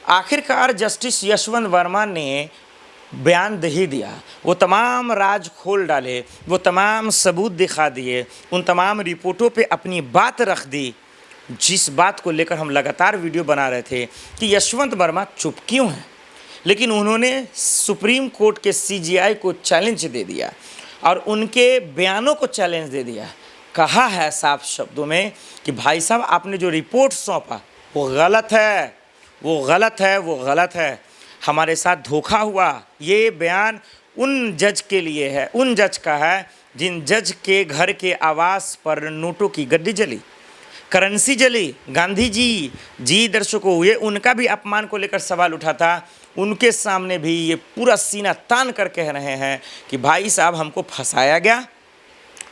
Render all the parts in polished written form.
आखिरकार जस्टिस यशवंत वर्मा ने बयान दे ही दिया, वो तमाम राज खोल डाले, वो तमाम सबूत दिखा दिए, उन तमाम रिपोर्टों पे अपनी बात रख दी, जिस बात को लेकर हम लगातार वीडियो बना रहे थे कि यशवंत वर्मा चुप क्यों हैं। लेकिन उन्होंने सुप्रीम कोर्ट के सीजीआई को चैलेंज दे दिया और उनके बयानों को चैलेंज दे दिया। कहा है साफ शब्दों में कि भाई साहब आपने जो रिपोर्ट सौंपा वो गलत है, वो गलत है, वो गलत है, हमारे साथ धोखा हुआ। ये बयान उन जज के लिए है, उन जज का है जिन जज के घर के आवास पर नोटों की गड्डी जली, करेंसी जली। गांधी जी दर्शकों, ये उनका भी अपमान को लेकर सवाल उठा था। उनके सामने भी ये पूरा सीना तान कर कह रहे हैं कि भाई साहब हमको फंसाया गया।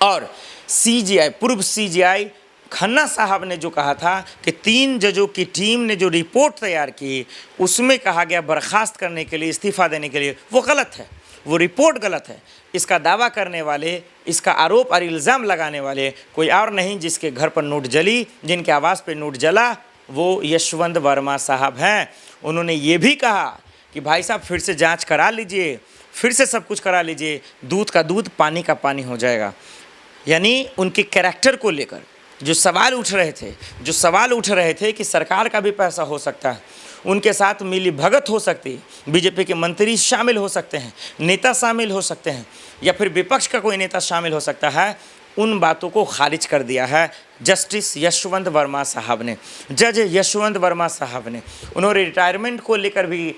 और सीजीआई, पूर्व सीजीआई खन्ना साहब ने जो कहा था कि 3 जजों की टीम ने जो रिपोर्ट तैयार की उसमें कहा गया बर्खास्त करने के लिए, इस्तीफ़ा देने के लिए, वो गलत है, वो रिपोर्ट गलत है। इसका दावा करने वाले, इसका आरोप और इल्ज़ाम लगाने वाले कोई और नहीं, जिसके घर पर नोट जली, जिनके आवास पे नोट जला, वो यशवंत वर्मा साहब हैं। उन्होंने ये भी कहा कि भाई साहब फिर से जांच करा लीजिए, फिर से सब कुछ करा लीजिए, दूध का दूध पानी का पानी हो जाएगा। यानी उनके कैरेक्टर को लेकर जो सवाल उठ रहे थे कि सरकार का भी पैसा हो सकता है, उनके साथ मिली भगत हो सकती है, बीजेपी के मंत्री शामिल हो सकते हैं, नेता शामिल हो सकते हैं, या फिर विपक्ष का कोई नेता शामिल हो सकता है, उन बातों को खारिज कर दिया है जस्टिस यशवंत वर्मा साहब ने, जज यशवंत वर्मा साहब ने। उन्होंने रिटायरमेंट को लेकर भी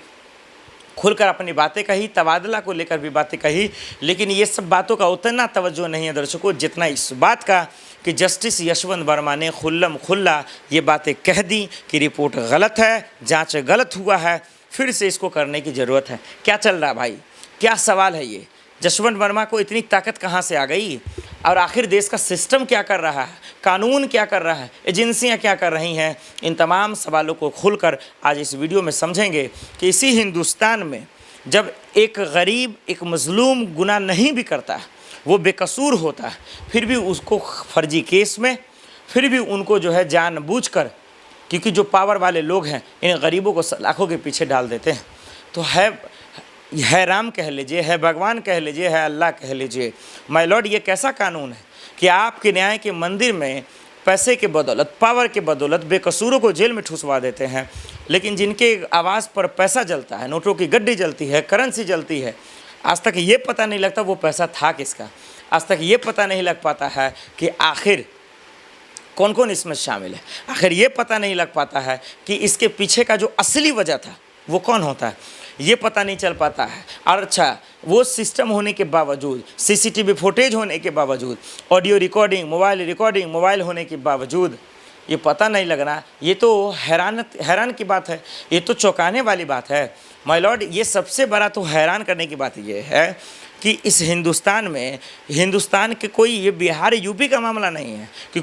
खुलकर अपनी बातें कही, तबादला को लेकर भी बातें कही, लेकिन ये सब बातों का उतना तवज्जो नहीं है दर्शकों जितना इस बात का कि जस्टिस यशवंत वर्मा ने खुल्लम खुल्ला ये बातें कह दी कि रिपोर्ट गलत है, जांच गलत हुआ है, फिर से इसको करने की ज़रूरत है। क्या चल रहा भाई, क्या सवाल है ये? यशवंत वर्मा को इतनी ताकत कहाँ से आ गई? और आखिर देश का सिस्टम क्या कर रहा है, कानून क्या कर रहा है, एजेंसियां क्या कर रही हैं? इन तमाम सवालों को खुलकर आज इस वीडियो में समझेंगे कि इसी हिंदुस्तान में जब एक गरीब, एक मजलूम गुनाह नहीं भी करता है, वो बेकसूर होता है, फिर भी उसको फर्जी केस में, फिर भी उनको जो है जानबूझकर, क्योंकि जो पावर वाले लोग हैं इन गरीबों को सलाखों के पीछे डाल देते हैं। तो है राम कह लीजिए, है भगवान कह लीजिए, है अल्लाह कह लीजिए, माय लॉर्ड, ये कैसा कानून है कि आपके न्याय के मंदिर में पैसे के बदौलत, पावर के बदौलत बेकसूरों को जेल में ठुसवा देते हैं, लेकिन जिनके आवाज़ पर पैसा जलता है, नोटों की गड्डी जलती है, करेंसी जलती है, आज तक ये पता नहीं लगता वो पैसा था किसका। आज तक ये पता नहीं लग पाता है कि आखिर कौन कौन इसमें शामिल है। आखिर ये पता नहीं लग पाता है कि इसके पीछे का जो असली वजह था वो कौन होता है, ये पता नहीं चल पाता है। और अच्छा, वो सिस्टम होने के बावजूद, सीसीटीवी फुटेज होने के बावजूद, ऑडियो रिकॉर्डिंग, मोबाइल होने के बावजूद ये पता नहीं लगना, ये तो हैरान की बात है, ये तो चौंकाने वाली बात है माय लॉर्ड। ये सबसे बड़ा तो हैरान करने की बात ये है कि इस हिंदुस्तान में, हिंदुस्तान के कोई, ये बिहार यूपी का मामला नहीं है कि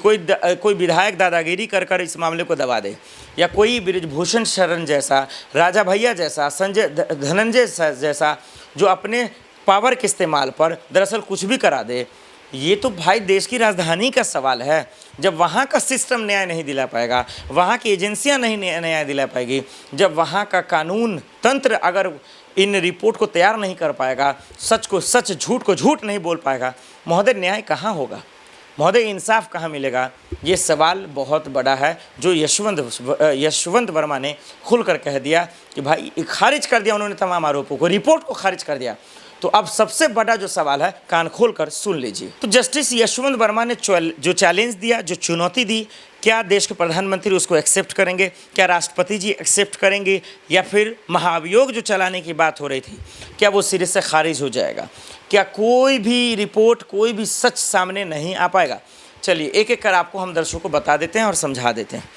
कोई विधायक दादागिरी कर इस मामले को दबा दे, या कोई बृजभूषण शरण जैसा, राजा भैया जैसा, धनंजय जैसा जो अपने पावर के इस्तेमाल पर दरअसल कुछ भी करा दे। ये तो भाई देश की राजधानी का सवाल है। जब वहाँ का सिस्टम न्याय नहीं दिला पाएगा, वहाँ की एजेंसियाँ नहीं न्याय दिला पाएगी, जब वहाँ का कानून तंत्र अगर इन रिपोर्ट को तैयार नहीं कर पाएगा, सच को सच, झूठ को झूठ नहीं बोल पाएगा, महोदय न्याय कहाँ होगा, महोदय इंसाफ कहाँ मिलेगा? ये सवाल बहुत बड़ा है जो यशवंत वर्मा ने खुलकर कह दिया कि भाई खारिज कर दिया उन्होंने तमाम आरोपों को, रिपोर्ट को खारिज कर दिया। तो अब सबसे बड़ा जो सवाल है, कान खोलकर सुन लीजिए। तो जस्टिस यशवंत वर्मा ने जो चैलेंज दिया, जो चुनौती दी, क्या देश के प्रधानमंत्री उसको एक्सेप्ट करेंगे? क्या राष्ट्रपति जी एक्सेप्ट करेंगे? या फिर महाभियोग जो चलाने की बात हो रही थी, क्या वो सिरे से खारिज हो जाएगा? क्या कोई भी रिपोर्ट, कोई भी सच सामने नहीं आ पाएगा? चलिए एक एक कर आपको हम दर्शकों को बता देते हैं और समझा देते हैं।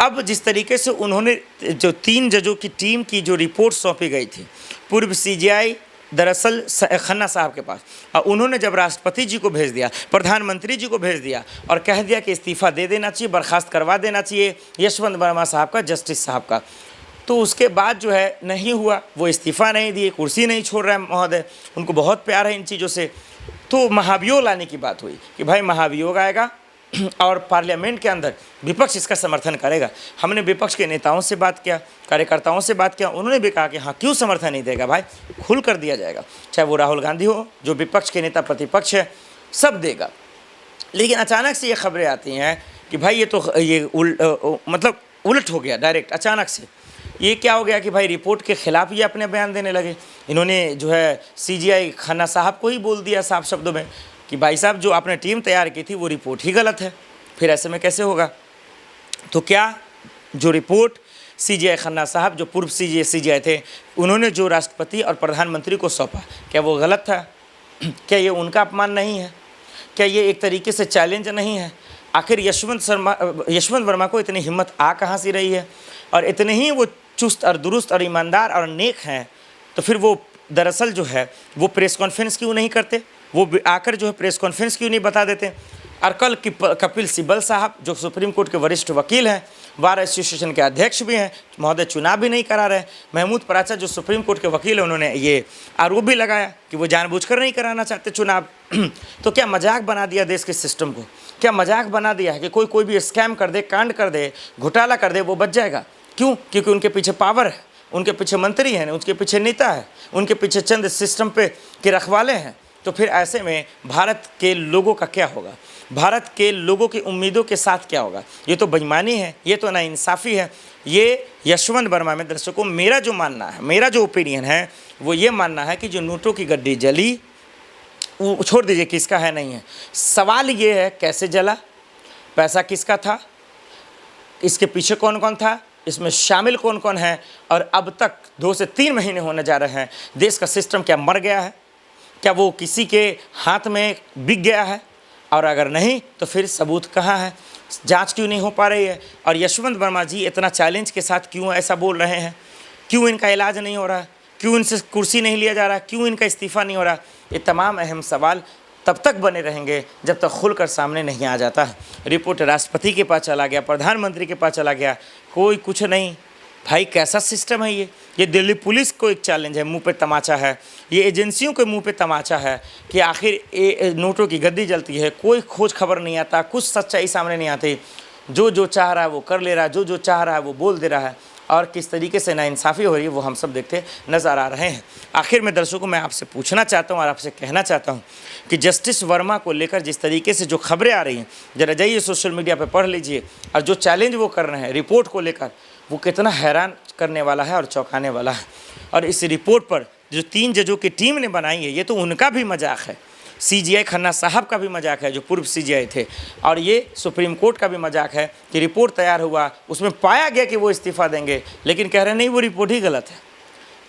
अब जिस तरीके से उन्होंने जो 3 जजों की टीम की जो रिपोर्ट सौंपी गई थी पूर्व सीजीआई दरअसल खन्ना साहब के पास, और उन्होंने जब राष्ट्रपति जी को भेज दिया, प्रधानमंत्री जी को भेज दिया और कह दिया कि इस्तीफ़ा दे देना चाहिए, बर्खास्त करवा देना चाहिए यशवंत वर्मा साहब का, जस्टिस साहब का, तो उसके बाद जो है नहीं हुआ, वो इस्तीफ़ा नहीं दिए, कुर्सी नहीं छोड़ रहे हैं महोदय, उनको बहुत प्यार है इन चीज़ों से। तो महाभियोग लाने की बात हुई कि भाई महाभियोग आएगा और पार्लियामेंट के अंदर विपक्ष इसका समर्थन करेगा। हमने विपक्ष के नेताओं से बात किया, कार्यकर्ताओं से बात किया, उन्होंने भी कहा कि हाँ, क्यों समर्थन नहीं देगा भाई, खुल कर दिया जाएगा, चाहे वो राहुल गांधी हो जो विपक्ष के नेता, प्रतिपक्ष है, सब देगा। लेकिन अचानक से ये खबरें आती हैं कि भाई ये तो मतलब उलट हो गया डायरेक्ट, अचानक से ये क्या हो गया कि भाई रिपोर्ट के खिलाफ ये अपने बयान देने लगे। इन्होंने जो है सीजीआई खन्ना साहब को ही बोल दिया साफ शब्दों में कि भाई साहब जो आपने टीम तैयार की थी वो रिपोर्ट ही गलत है, फिर ऐसे में कैसे होगा। तो क्या जो रिपोर्ट सीजीआई खन्ना साहब जो पूर्व सीजीआई थे उन्होंने जो राष्ट्रपति और प्रधानमंत्री को सौंपा, क्या वो गलत था? क्या ये उनका अपमान नहीं है? क्या ये एक तरीके से चैलेंज नहीं है? आखिर यशवंत वर्मा को इतनी हिम्मत आ कहाँ से रही है? और इतने ही वो चुस्त और दुरुस्त और ईमानदार और नेक हैं, तो फिर वो दरअसल जो है वो प्रेस कॉन्फ्रेंस क्यों नहीं करते? वो आकर जो है प्रेस कॉन्फ्रेंस क्यों नहीं बता देते? और कल कपिल सिब्बल साहब जो सुप्रीम कोर्ट के वरिष्ठ वकील हैं, बार एसोसिएशन के अध्यक्ष भी हैं, महोदय चुनाव भी नहीं करा रहे। महमूद पराचा जो सुप्रीम कोर्ट के वकील हैं, उन्होंने ये आरोप भी लगाया कि वो जानबूझकर नहीं कराना चाहते चुनाव। तो क्या मजाक बना दिया देश के सिस्टम को? क्या मजाक बना दिया है कि कोई भी स्कैम कर दे, कांड कर दे, घोटाला कर दे, वो बच जाएगा? क्यों? क्योंकि उनके पीछे पावर है, उनके पीछे मंत्री हैं, उनके पीछे नेता है, उनके पीछे चंद सिस्टम पे के रखवाले हैं। तो फिर ऐसे में भारत के लोगों का क्या होगा? भारत के लोगों की उम्मीदों के साथ क्या होगा? ये तो बेईमानी है, ये तो नाइंसाफ़ी है। ये यशवंत वर्मा में दर्शकों मेरा जो मानना है, मेरा जो ओपिनियन है वो ये मानना है कि जो नोटों की गड्डी जली, वो छोड़ दीजिए किसका है नहीं है, सवाल ये है कैसे जला, पैसा किसका था, इसके पीछे कौन कौन था, इसमें शामिल कौन कौन है, और अब तक 2 से 3 महीने होने जा रहे हैं, देश का सिस्टम क्या मर गया है? क्या वो किसी के हाथ में बिक गया है? और अगर नहीं तो फिर सबूत कहाँ है? जांच क्यों नहीं हो पा रही है? और यशवंत वर्मा जी इतना चैलेंज के साथ क्यों ऐसा बोल रहे हैं? क्यों इनका इलाज नहीं हो रहा? क्यों इनसे कुर्सी नहीं लिया जा रहा? क्यों इनका इस्तीफ़ा नहीं हो रहा? ये तमाम अहम सवाल तब तक बने रहेंगे जब तक खुलकर सामने नहीं आ जाता है। रिपोर्ट राष्ट्रपति के पास चला गया, प्रधानमंत्री के पास चला गया, कोई कुछ नहीं। भाई कैसा सिस्टम है ये दिल्ली पुलिस को एक चैलेंज है, मुंह पे तमाचा है, ये एजेंसियों के मुंह पे तमाचा है कि आखिर नोटों की गद्दी जलती है, कोई खोज खबर नहीं आता, कुछ सच्चाई सामने नहीं आती, जो चाह रहा है वो कर ले रहा है, जो चाह रहा है वो बोल दे रहा है, और किस तरीके से नाइंसाफ़ी हो रही है वो हम सब देखते नज़र आ रहे हैं। आखिर में दर्शकों मैं आपसे पूछना चाहता हूँ और आपसे कहना चाहता हूँ कि जस्टिस वर्मा को लेकर जिस तरीके से जो खबरें आ रही हैं, ज़रा जाइए सोशल मीडिया पर पढ़ लीजिए, और जो चैलेंज वो कर रहे हैं रिपोर्ट को लेकर, वो कितना हैरान करने वाला है और चौंकाने वाला है। और इस रिपोर्ट पर जो 3 जजों की टीम ने बनाई है, ये तो उनका भी मजाक है, सीजीआई खन्ना साहब का भी मजाक है जो पूर्व सीजीआई थे, और ये सुप्रीम कोर्ट का भी मजाक है कि रिपोर्ट तैयार हुआ, उसमें पाया गया कि वो इस्तीफ़ा देंगे, लेकिन कह रहे नहीं वो रिपोर्ट ही गलत है।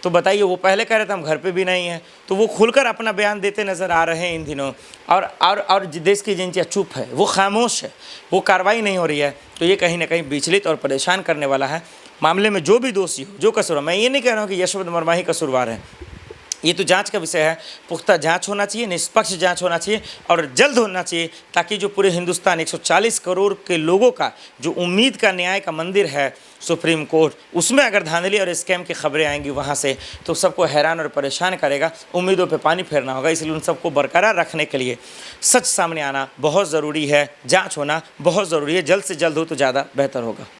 तो बताइए, वो पहले कह रहे थे हम घर पे भी नहीं हैं, तो वो खुलकर अपना बयान देते नज़र आ रहे हैं इन दिनों, और देश की एजेंसियाँ चुप है, वो खामोश है, वो कार्रवाई नहीं हो रही है। तो ये कहीं ना कहीं विचलित और परेशान करने वाला है। मामले में जो भी दोषी हो, जो कसूरवार, मैं ये नहीं कह रहा हूँ कि यशवंत वर्मा ही कसूरवार है, ये तो जांच का विषय है, पुख्ता जांच होना चाहिए, निष्पक्ष जांच होना चाहिए और जल्द होना चाहिए, ताकि जो पूरे हिंदुस्तान 140 करोड़ के लोगों का जो उम्मीद का न्याय का मंदिर है सुप्रीम कोर्ट, उसमें अगर धांधली और स्कैम की खबरें आएंगी वहाँ से, तो सबको हैरान और परेशान करेगा, उम्मीदों पे पानी फेरना होगा। इसलिए उन सबको बरकरार रखने के लिए सच सामने आना बहुत ज़रूरी है, जाँच होना बहुत ज़रूरी है, जल्द से जल्द हो तो ज़्यादा बेहतर होगा।